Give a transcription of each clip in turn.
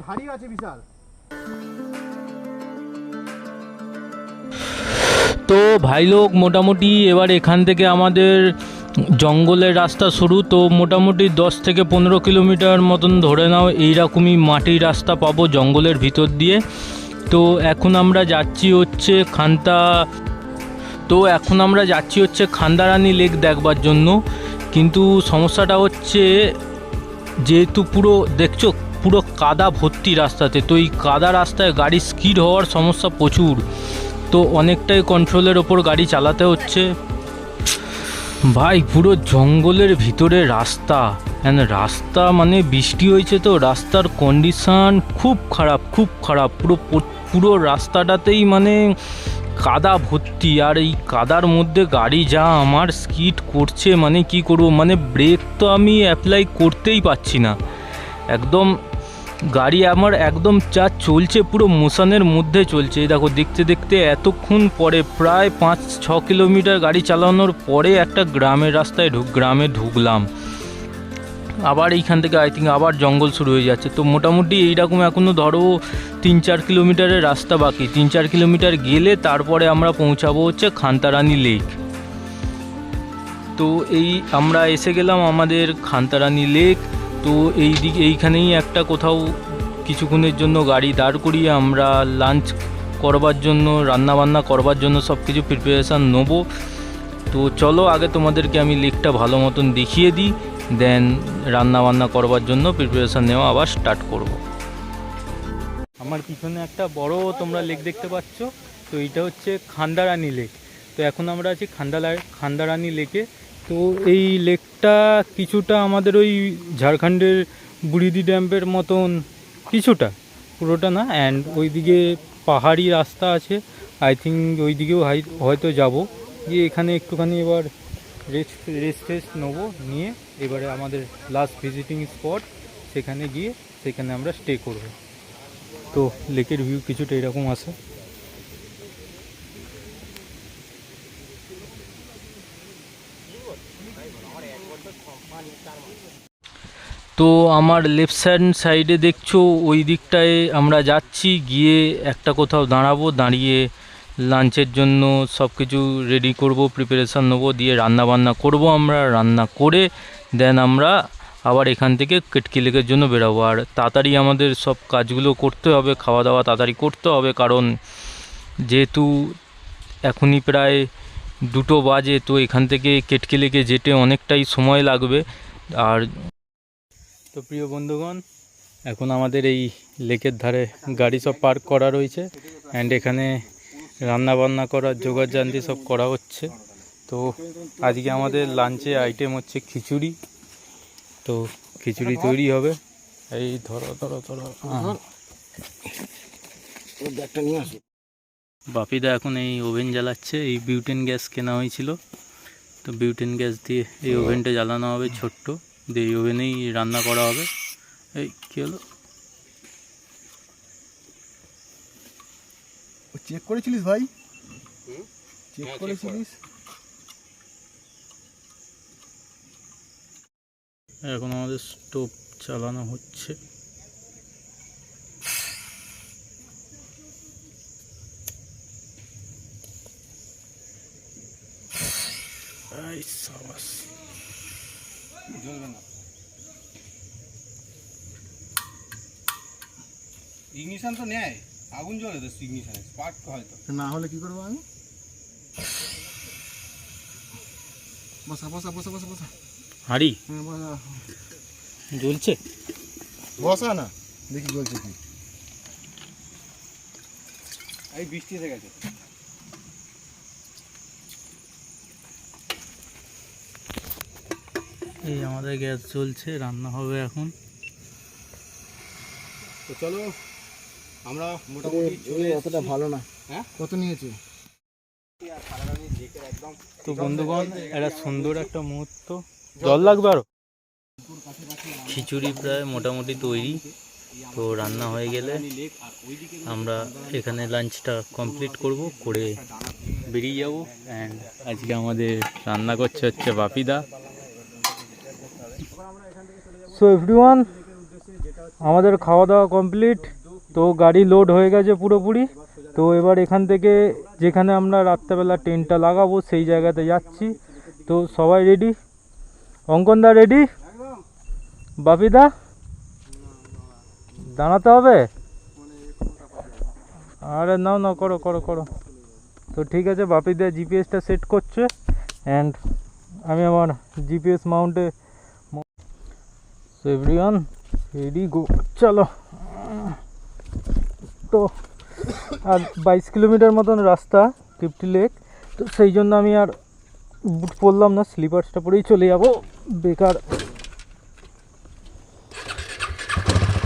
হাড়ি আছে বিশাল। তো ভাই লোক মোটামুটি এবার এখান থেকে আমাদের জঙ্গলের রাস্তা শুরু। তো মোটামুটি 10 থেকে 15 কিলোমিটার মতন ধরে নাও, এইরকমই মাটির রাস্তা পাবো জঙ্গলের ভিতর দিয়ে। তো এখন আমরা যাচ্ছি হচ্ছে খান্দারানী লেক দেখবার জন্য। কিন্তু সমস্যাটা হচ্ছে, যেহেতু পুরো দেখছো পুরো কাদা ভর্তি রাস্তাতে, তো এই কাদা রাস্তায় গাড়ি স্কিড হওয়ার সমস্যা প্রচুর। তো অনেকটাই কন্ট্রোলের ওপর গাড়ি চালাতে হচ্ছে ভাই। পুরো জঙ্গলের ভিতরে রাস্তা, রাস্তা মানে বৃষ্টি হয়েছে তো রাস্তার কন্ডিশান খুব খারাপ, পুরো রাস্তাটাতেই মানে কাদা ভর্তি। আর এই কাদার মধ্যে গাড়ি যা আমার স্কিড করছে, মানে কি করব, মানে ব্রেক তো আমি অ্যাপ্লাই করতেই পারছি না। একদম গাড়ি আমার একদম যা চলছে পুরো মোশনের মধ্যে চলছে। এই দেখো, দেখতে দেখতে এতক্ষণ পরে প্রায় 5-6 কিলোমিটার গাড়ি চালানোর পরে একটা গ্রামের রাস্তায় গ্রামে ঢুকলাম। আবার এইখান থেকে আই থিঙ্ক আবার জঙ্গল শুরু হয়ে যাচ্ছে। তো মোটামুটি এইরকম এখনও ধরো 3-4 কিলোমিটারের রাস্তা বাকি। 3-4 কিলোমিটার গেলে তারপরে আমরা পৌঁছাবো হচ্ছে খান্তারানী লেক। তো এই আমরা এসে গেলাম আমাদের খান্তারানী লেক। তো এইখানেই একটা কোথাও কিছুক্ষণের জন্য গাড়ি দাঁড় করিয়ে আমরা লাঞ্চ করবার জন্য, রান্নাবান্না করবার জন্য সব কিছু প্রিপারেশান নেবো। তো চলো আগে তোমাদেরকে আমি লেকটা ভালো মতন দেখিয়ে দিই, দেন রান্নাবান্না করবার জন্য প্রিপারেশান নেওয়া আবার স্টার্ট করব। আমার পিছনে একটা বড় তোমরা লেক দেখতে পাচ্ছ, তো এইটা হচ্ছে খান্দারানী লেক। তো এখন আমরা আছি খান্দারানী লেকে। তো এই লেকটা কিছুটা আমাদের ওই ঝাড়খণ্ডের বুড়িদি ড্যামের মতন, কিছুটা, পুরোটা না। অ্যান্ড ওইদিকে পাহাড়ি রাস্তা আছে, আই থিঙ্ক ওই দিকেও হয়তো যাব। গিয়ে এখানে একটুখানি এবার রেস্ট নেবো, নিয়ে এবারে আমাদের লাস্ট ভিজিটিং স্পট সেখানে গিয়ে সেখানে আমরা স্টে করব। তো লেকের ভিউ কিছুটা এরকম আছে। তো আমার লেফট সাইডে দেখছো ওই দিকটায় আমরা যাচ্ছি, গিয়ে একটা কোথাও দাঁড়াবো, দাঁড়িয়ে লাঞ্চের জন্য সব কিছু রেডি করব, প্রিপারেশান নেবো, দিয়ে রান্নাবান্না করব। আমরা রান্না করে দেন আমরা আবার এখান থেকে কেটকি লেকের জন্য বেরোবো। আর তাড়াতাড়ি আমাদের সব কাজগুলো করতে হবে, খাওয়া দাওয়া তাড়াতাড়ি করতে হবে, কারণ যেহেতু এখনই প্রায় 2টো বাজে। তো এখান থেকে কেটকি লেকে যেতে অনেকটাই সময় লাগবে। আর তো প্রিয় বন্ধুগণ, এখন আমাদের এই লেকের ধারে গাড়ি সব পার্ক করা রয়েছে, অ্যান্ড এখানে রান্নাবান্না করার জোগাড়জান্তি সব করা হচ্ছে। তো আজকে আমাদের লাঞ্চে আইটেম হচ্ছে খিচুড়ি। তো খিচুড়ি তৈরি হবে। এই ধরো বাপিদা এখন এই ওভেন জ্বালাচ্ছে। এই বিউটেন গ্যাস কেনা হয়েছিল, তো বিউটেন গ্যাস দিয়ে এই ওভেনটা জ্বালানো হবে ছোট্ট, দিয়ে এই ওভেনেই রান্না করা হবে। এই কী হলো, চেক করেছিলিস ভাই? চেক করেছিলিস? এখন আমাদের স্টোভ চালানো হচ্ছে। ইগনিশন তো নেয়, আগুন জ্বলে তো ইগনিশনে, স্পার্ক হয়তো না হলে কি করবো আমি? বসা বসা বসা বসা বসা হাঁড়ি জ্বলছে, বসা না, দেখি জ্বলছে কি। এই বৃষ্টি এসে গেছে। এই আমাদের গ্যাস জ্বলছে, রান্না হবে এখন। তো চলো আমরা মোটামুটি চলে, অতটা ভালো না। হ্যাঁ, কত নিয়েছে? তো বন্ধুগণ, একটা সুন্দর একটা মুহূর্ত, জল লাগবে আরো। খিচুড়ি প্রায় মোটামুটি তৈরি। তো রান্না হয়ে গেলে আমরা এখানে লাঞ্চটা কমপ্লিট করব, করে বেরিয়ে যাব। অ্যান্ড আজকে আমাদের রান্না করছে হচ্ছে বাপিদা। সো এভরিওয়ান, আমাদের খাওয়া দাওয়া কমপ্লিট, তো গাড়ি লোড হয়ে গেছে পুরোপুরি। তো এবার এখান থেকে যেখানে আমরা রাত্রেবেলা টেন্টটা লাগাবো সেই জায়গাতে যাচ্ছি। তো সবাই রেডি? অঙ্কনদা রেডি? বাপিদা দাঁড়াতে হবে? আরে নাও নাও, করো করো করো। তো ঠিক আছে, বাপিদা জিপিএসটা সেট করছে অ্যান্ড আমি আমার জিপিএস মাউন্টে। সো এভরিওয়ান রেডি গো, চলো। তো আর 22 কিলোমিটার মতন রাস্তা তৃপ্তি লেক, তো সেই জন্য আমি আর বুট পরলাম না, স্লিপার্সটা পরেই চলে যাব। বেকার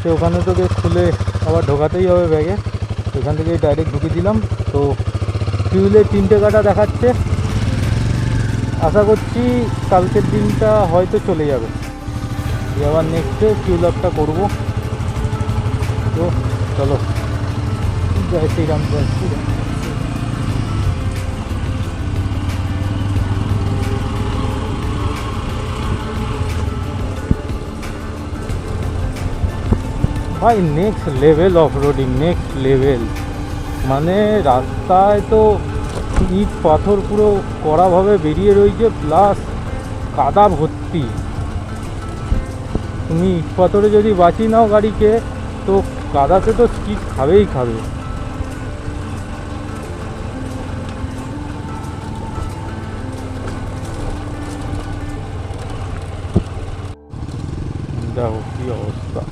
তো ওখানে তোকে খুলে আবার ঢোকাতেই হবে ব্যাগে, ওখান থেকে ডাইরেক্ট ঢুকে দিলাম। তো ফিউলের 3টে কাটা দেখাচ্ছে, আশা করছি কালকের দিনটা হয়তো চলে যাবে, আবার নেক্সটে ফিউল আপটা করবো। তো চলো, জয় শ্রীরাম, জয় শ্রীরাম। ভাই next level off roading, next level. মানে রাস্তায় তো ইট পাথর পুরো কড়াভাবে বেরিয়ে রয়েছে, প্লাস কাদা ভর্তি। তুমি ইট পাথরে যদি বাঁচি নাও গাড়িকে, তো কাদাতে তো স্কিড খাবেই খাবে। দেখো কি অবস্থা।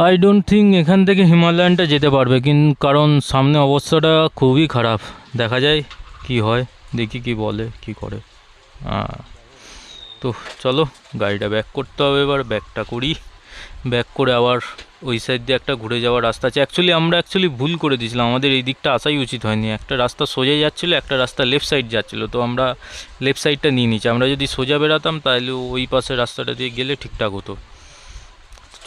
আই ডোন্ট থিঙ্ক এখান থেকে হিমালয়ানটা যেতে পারবে, কিন্তু কারণ সামনে অবস্থাটা খুবই খারাপ। দেখা যায় কি হয়, দেখি কি বলে কি করে। তো চলো গাড়িটা ব্যাক করতে হবে, এবার ব্যাকটা করি। ব্যাক করে আবার ওই সাইড দিয়ে একটা ঘুরে যাওয়ার রাস্তা আছে। আমরা ভুল করে দিয়েছিলাম, আমাদের এই দিকটা আসাই উচিত হয়নি। একটা রাস্তা সোজা যাচ্ছিলো, একটা রাস্তা লেফট সাইড যাচ্ছিলো, তো আমরা লেফট সাইডটা নিয়ে নিচ্ছি। আমরা যদি সোজা বেরাতাম তাহলে ওই পাশের রাস্তাটা দিয়ে গেলে ঠিকঠাক হতো।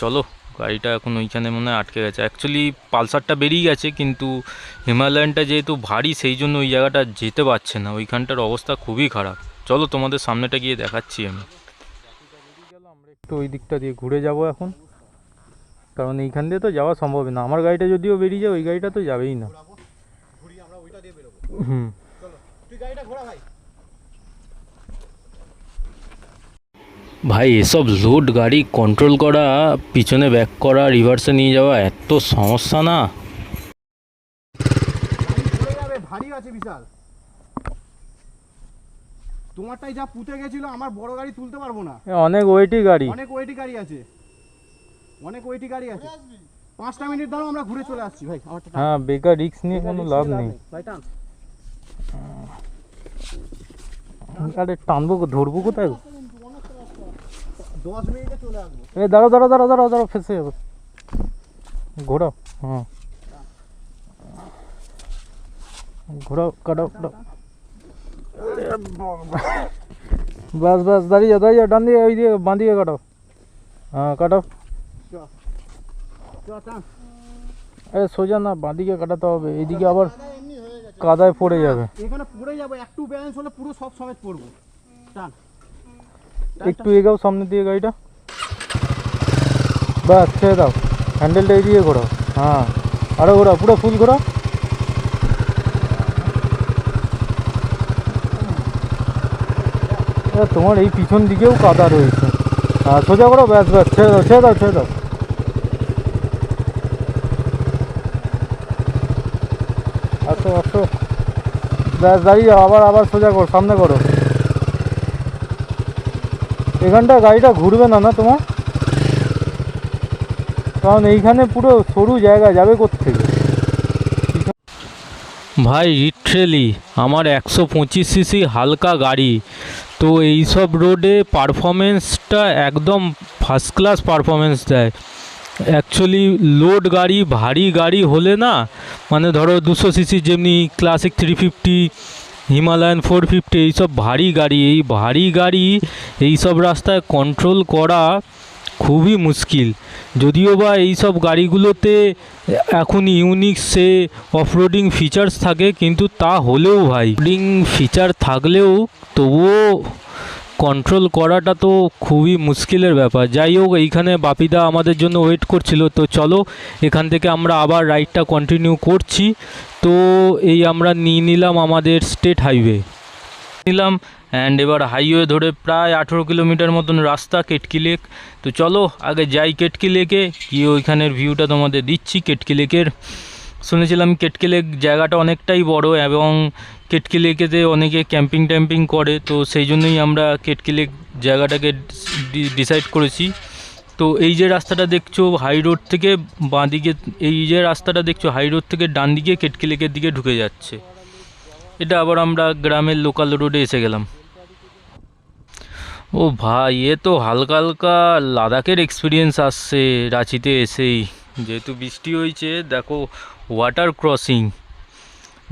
চলো, গাড়িটা এখন ওইখানে মনে হয় আটকে গেছে। অ্যাকচুয়ালি পালসারটা বেরিয়ে গেছে, কিন্তু হিমালয়ানটা যেহেতু ভারী সেই জন্য ওই জায়গাটা যেতে পারছে না, ওইখানটার অবস্থা খুবই খারাপ। চলো তোমাদের সামনেটা গিয়ে দেখাচ্ছি আমি। আমরা একটু ওই দিকটা দিয়ে ঘুরে যাব এখন, কারণ এইখান দিয়ে তো যাওয়া সম্ভব না। আমার গাড়িটা যদিও বেরিয়ে যায়, ওই গাড়িটা তো যাবেই না। ভাই এসব লোড গাড়ি কন্ট্রোল করা, পিছনে ব্যাক করা, রিভার্সে নিয়ে যাওয়া এত সমস্যা না। ভারী আছে বিশাল, তোমারটাই যা পুঁতে গেছিল, আমার বড় গাড়ি তুলতে পারবো না। অনেক ওয়েটি গাড়ি, অনেক ওয়েটি গাড়ি আছে, অনেক ওয়েটি গাড়ি আছে। 5টা মিনিট দাঁড়াও, আমরা ঘুরে চলে আসছি ভাই। হ্যাঁ, বেকার রিস্ক নিয়ে কোনো লাভ নেই। আরে টানবো, ধরবো কোথায়? 10 মিনিটে চলে আসবো। দাঁড়াও দাঁড়াও দাঁড়াও দাঁড়াও দাঁড়াও, ফেসে যাবে। ঘোরাও, হ্যাঁ ঘোরাও, কাটাও কাটাও। বাস বাস, দাঁড়িয়ে যাও দাঁড়িয়ে যাও, ডান দিয়ে ওই দিয়ে বাঁ দিকে কাটাও। হ্যাঁ কাটাও। আরে সোজা না, বাঁ দিকে কাটাতে হবে, এইদিকে আবার কাদায় পড়ে যাবে। এখানে পড়ে যাবে, একটু ব্যালেন্স হলে পুরো সব সমেত পড়বো। টান, একটু এগাও সামনে দিয়ে গাড়িটা, বাস ছেড়ে দাও, হ্যান্ডেলটা এই দিয়ে ঘোরাও। হ্যাঁ আরো ঘোরাও, পুরো ফুল ঘোরাও। তোমার এই পিছন দিকেও কাদা রয়েছে। হ্যাঁ সোজা করো, ব্যাস ব্যাস, ছেড়ে দাও ছেড়ে দাও ছেড়ে দাও। আসো আসো, ব্যাস দাঁড়িয়ে যাও, আবার আবার সোজা করো, সামনে করো। এখানটা গাড়িটা ঘুরবে না না তোমার, কারণ এইখানে পুরো সরু জায়গা, যাবে কোত্থেকে? ভাই লিটারেলি আমার 125 সিসি হালকা গাড়ি, তো এইসব রোডে পারফরমেন্সটা একদম ফার্স্ট ক্লাস পারফরমেন্স দেয়। অ্যাকচুয়ালি লোড গাড়ি, ভারী গাড়ি হলে না, মানে ধরো 200 সিসি যেমনি ক্লাসিক 350, হিমালয়ান 450, এইসব ভারী গাড়ি, এই ভারী গাড়ি এইসব রাস্তায় কন্ট্রোল করা খুবই মুশকিল। যদিও বা এইসব গাড়িগুলোতে এখন ইউনিক সে অফরোডিং ফিচার্স থাকে, কিন্তু তা হলেও ভাই অফরোডিং ফিচার থাকলেও তবুও কন্ট্রোল করাটা তো খুবই মুশকিলের ব্যাপার। যাই হোক, এইখানে বাপিদা আমাদের জন্য ওয়েট করছিল, তো চলো এখান থেকে আমরা আবার রাইডটা কন্টিনিউ করছি। তো এই আমরা নিয়ে নিলাম আমাদের স্টেট হাইওয়ে নিলাম, অ্যান্ড এবার হাইওয়ে ধরে প্রায় 18 কিলোমিটার মতন রাস্তা কেটকি লেক। তো চলো আগে যাই কেটকি লেকে, গিয়ে ওইখানের ভিউটা তোমাদের দিচ্ছি কেটকি লেকের। শুনেছিলাম কেটকি লেক জায়গাটা অনেকটাই বড় এবং কেটকি লেকেতে অনেকে ক্যাম্পিং ট্যাম্পিং করে, তো সেই জন্যই আমরা কেটকি লেক জায়গাটাকে ডিসাইড করেছি। তো এই যে রাস্তাটা দেখছো হাই রোড থেকে বাঁদিকে, এই যে রাস্তাটা দেখছো হাই রোড থেকে ডান দিকে কেটকি লেকের দিকে ঢুকে যাচ্ছে। এটা আবার আমরা গ্রামের লোকাল রোডে এসে গেলাম। ও ভাই, এ তো হালকা হালকা লাদাখের এক্সপিরিয়েন্স আসছে রাঁচিতে এসেই, যেহেতু বৃষ্টি হয়েছে। দেখো ওয়াটার ক্রসিং,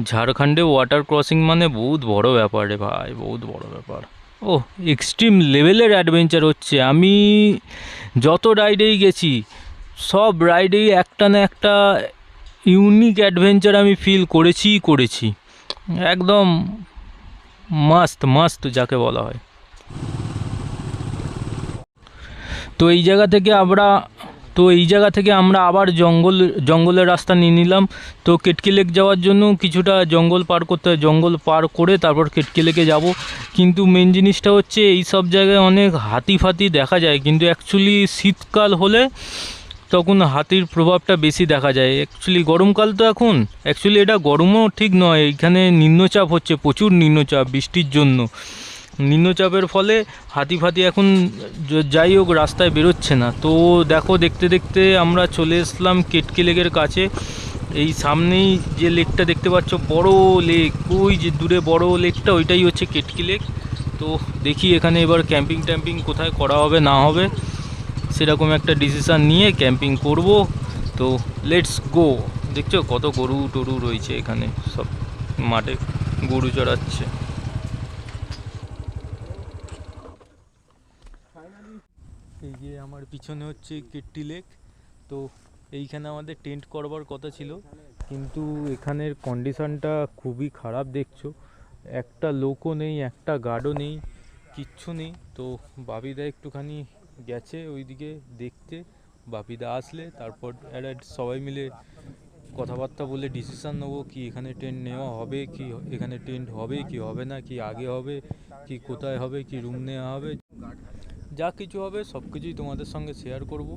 ঝাড়খণ্ডে ওয়াটার ক্রসিং মানে বহুত বড় ব্যাপার রে ভাই, বহুত বড় ব্যাপার। ও এক্সট্রিম লেভেলের অ্যাডভেঞ্চার হচ্ছে। আমি যত রাইডেই গেছি সব রাইডেই একটা না একটা ইউনিক অ্যাডভেঞ্চার আমি ফিল করেছি। একদম মাস্ত মাস্ত যাকে বলা হয়। তো এই জায়গা থেকে আমরা আবার জঙ্গলের রাস্তা নিয়ে নিলাম। তো কেটকি লেক যাওয়ার জন্য কিছুটা জঙ্গল পার করতে হয়, জঙ্গল পার করে তারপর কেটকি লেকে যাব। কিন্তু মেন জিনিসটা হচ্ছে এই সব জায়গায় অনেক হাতি ফাতি দেখা যায়, কিন্তু অ্যাকচুয়ালি শীতকাল হলে তখন হাতির প্রভাবটা বেশি দেখা যায়। অ্যাকচুয়ালি গরমকাল তো এখন, অ্যাকচুয়ালি এটা গরমও ঠিক নয়, এখানে নিম্নচাপ হচ্ছে, প্রচুর নিম্নচাপ বৃষ্টির জন্য। নিম্নচাপের ফলে হাতি ফাতি এখন যাই হোক রাস্তায় বেরোচ্ছে না। তো দেখো দেখতে দেখতে আমরা চলে এসলাম কেটকি লেকের কাছে। এই সামনেই যে লেকটা দেখতে পাচ্ছ, বড় লেক, ওই যে দূরে বড় লেকটা, ওইটাই হচ্ছে কেটকি লেক। তো দেখি এখানে এবার ক্যাম্পিং ট্যাম্পিং কোথায় করা হবে না হবে, সেরকম একটা ডিসিশান নিয়ে ক্যাম্পিং করব। তো লেটস গো। দেখছো কত গরু টরু রয়েছে এখানে, সব মাঠে গরু চড়াচ্ছে। এই যে আমার পিছনে হচ্ছে কেটকি লেক। তো এইখানে আমাদের টেন্ট করবার কথা ছিল, কিন্তু এখানের কন্ডিশনটা খুবই খারাপ দেখছো। একটা লোকও নেই, একটা গার্ডও নেই, কিচ্ছু নেই। তো বাপিদা একটুখানি গেছে ওইদিকে দেখতে, বাপিদা আসলে তারপর এরা সবাই মিলে কথাবার্তা বলে ডিসিশান নেবো কি এখানে টেন্ট নেওয়া হবে, কি এখানে টেন্ট হবে কি হবে না, কি আগে হবে কি কোথায় হবে, কি রুম নেওয়া হবে, যা কিছু হবে সব কিছুই তোমাদের সঙ্গে শেয়ার করব।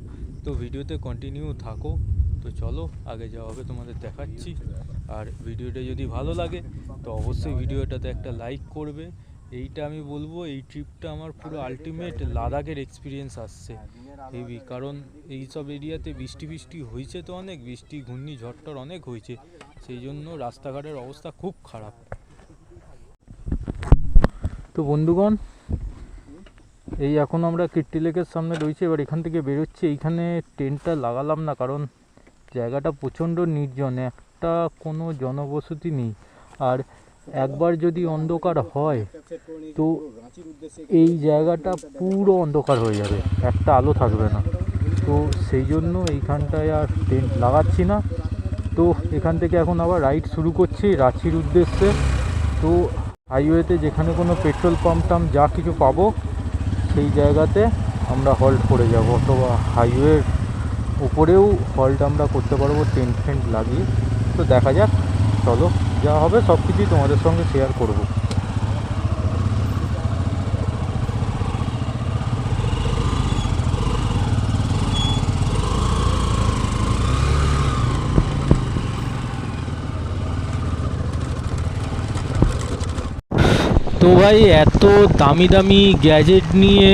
তো ভিডিওতে কন্টিনিউ থাকো। তো চলো আগে যা হবে তোমাদের দেখাচ্ছি। আর ভিডিওটা যদি ভালো লাগে তো অবশ্যই ভিডিওটাতে একটা লাইক করবে। এইটা আমি বলবো, এই ট্রিপটা আমার পুরো আলটিমেট লাদাখের এক্সপিরিয়েন্স আসছে হেভি। কারণ এই সব এরিয়াতে বৃষ্টি হয়েছে, তো অনেক বৃষ্টি ঘূর্ণি ঝড়টর অনেক হয়েছে, সেই জন্য রাস্তাঘাটের অবস্থা খুব খারাপ। তো বন্ধুগণ, এই এখন আমরা কেটকি লেকের সামনে রয়েছি, এবার এখান থেকে বেরোচ্ছি। এইখানে টেন্টটা লাগালাম না, কারণ জায়গাটা প্রচণ্ড নির্জন, একটা কোনো জনবসতি নেই। আর একবার যদি অন্ধকার হয় তো এই জায়গাটা পুরো অন্ধকার হয়ে যাবে, একটা আলো থাকবে না। তো সেই জন্য এইখানটায় আর টেন্ট লাগাচ্ছি না। তো এখান থেকে এখন আবার রাইড শুরু করছি রাঁচির উদ্দেশ্যে। তো হাইওয়েতে যেখানে কোনো পেট্রোল পাম্প টাম্প যা কিছু পাবো সেই জায়গাতে আমরা হল্ট করে যাব, অথবা হাইওয়ের উপরেও হল্ট আমরা করতে পারবো টেন্ট ফেন্ট লাগিয়ে। তো দেখা যাক, চলো যা হবে সব কিছুই তোমাদের সঙ্গে শেয়ার করব। তো ভাই, এত দামি দামি গ্যাজেট নিয়ে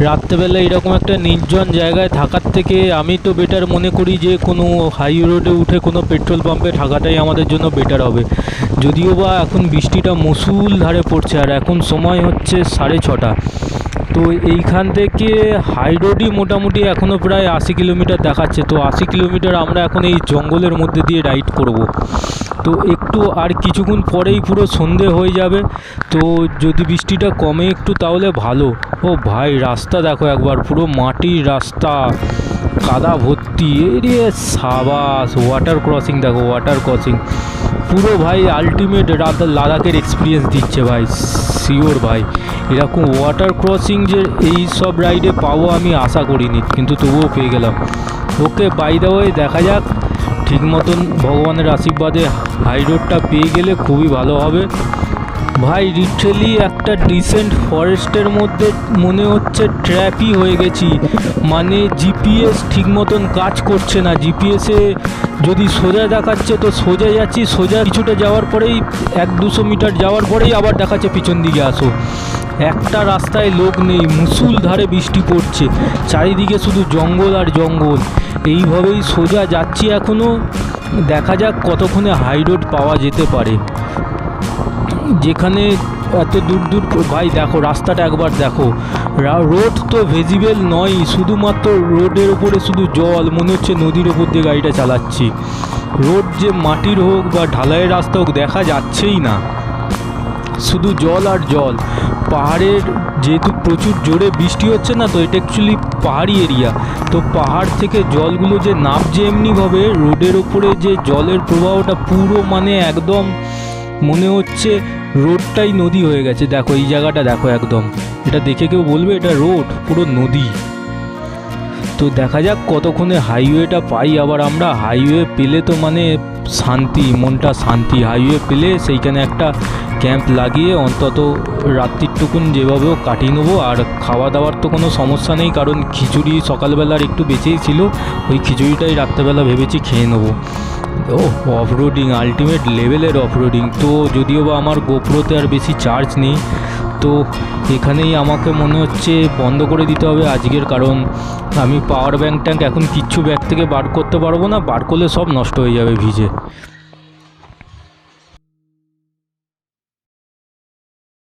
রাত্রেবেলা এরকম একটা নির্জন জায়গায় থাকার থেকে আমি তো বেটার মনে করি যে কোনো হাই রোডে উঠে কোনো পেট্রোল পাম্পে থাকাটাই আমাদের জন্য বেটার হবে। যদিও বা এখন বৃষ্টিটা মুষল ধারে পড়ছে, আর এখন সময় হচ্ছে 6:30। তো এইখান থেকে হাই রোডই মোটামুটি এখনও প্রায় 80 কিলোমিটার দেখাচ্ছে। তো 80 কিলোমিটার আমরা এখন এই জঙ্গলের মধ্যে দিয়ে রাইড করব। তো একটু আর কিছুক্ষণ পরেই পুরো সন্ধে হয়ে যাবে। তো যদি বৃষ্টিটা কমে একটু তাহলে ভালো। ও ভাই, রাস্তা দেখো একবার, পুরো মাটির রাস্তা, কাদা ভর্তি, এরে সাবাস। ওয়াটার ক্রসিং দেখো, ওয়াটার ক্রসিং পুরো ভাই আলটিমেট লাদাখের এক্সপিরিয়েন্স দিচ্ছে ভাই, শিওর ভাই। এরকম ওয়াটার ক্রসিং যে এই সব রাইডে পাবো আমি আশা করিনি, কিন্তু তবুও পেয়ে গেলাম। ওকে, বাই দ্য ওয়ে দেখা যাক, ঠিক মতন ভগবানের আশীর্বাদে হাই রোডটা পেয়ে গেলে খুবই ভালো হবে ভাই। লিটারালি একটা ডিসেন্ট ফরেস্টের মধ্যে মনে হচ্ছে ট্র্যাপই হয়ে গেছি। মানে জিপিএস ঠিক মতন কাজ করছে না। জিপিএসে যদি সোজা দেখাচ্ছে তো সোজা যাচ্ছি, সোজা কিছুটা যাওয়ার পরেই 100-200 মিটার যাওয়ার পরেই আবার দেখাচ্ছে পিছন দিকে আসো। একটা রাস্তায় লোক নেই, মুষলধারে বৃষ্টি পড়ছে, চারিদিকে শুধু জঙ্গল আর জঙ্গল। এইভাবেই সোজা যাচ্ছি এখনও, দেখা যাক কতক্ষণে হাই রোড পাওয়া যেতে পারে। যেখানে এত দূর দূর ভাই দেখো রাস্তাটা একবার দেখো, রোড তো ভিজিবল নয়, শুধুমাত্র রোডের ওপরে শুধু জল, মনে হচ্ছে নদীর ওপর দিয়ে গাড়িটা চালাচ্ছি। রোড যে মাটির হোক বা ঢালাইয়ের রাস্তা হোক দেখা যাচ্ছেই না, শুধু জল আর জল। পাহাড়ের যেহেতু প্রচুর জোরে বৃষ্টি হচ্ছে না, তো এটা অ্যাকচুয়ালি পাহাড়ি এরিয়া, তো পাহাড় থেকে জলগুলো যে নামছে এমনিভাবে, রোডের ওপরে যে জলের প্রবাহটা পুরো মানে একদম মনে হচ্ছে রোডটাই নদী হয়ে গেছে। দেখো এই জায়গাটা দেখো, একদম এটা দেখে কেউ বলবে এটা রোড, পুরো নদী। তো দেখা যাক কতক্ষণে হাইওয়েটা পাই। আবার আমরা হাইওয়ে পেলে তো মানে শান্তি, মনটা শান্তি। হাইওয়ে পেলে সেইখানে একটা ক্যাম্প লাগিয়ে অন্তত রাত্রিটুকুন যেভাবেও কাটিয়ে নেবো। আর খাওয়া দাওয়ার তো কোনো সমস্যা নেই, কারণ খিচুড়ি সকালবেলার একটু বেঁচেই ছিল, ওই খিচুড়িটাই রাত্রেবেলা ভেবেছি খেয়ে নেবো। ও অফরোডিং, আলটিমেট লেভেলের অফরোডিং। তো যদিও বা আমার গোপ্রোতে আর বেশি চার্জ নেই, তো এখানেই আমাকে মনে হচ্ছে বন্ধ করে দিতে হবে আজকের, কারণ আমি পাওয়ার ব্যাংক ট্যাঙ্ক এখন কিচ্ছু ব্যাগ থেকে বার করতে পারবো না, বার করলে সব নষ্ট হয়ে যাবে ভিজে।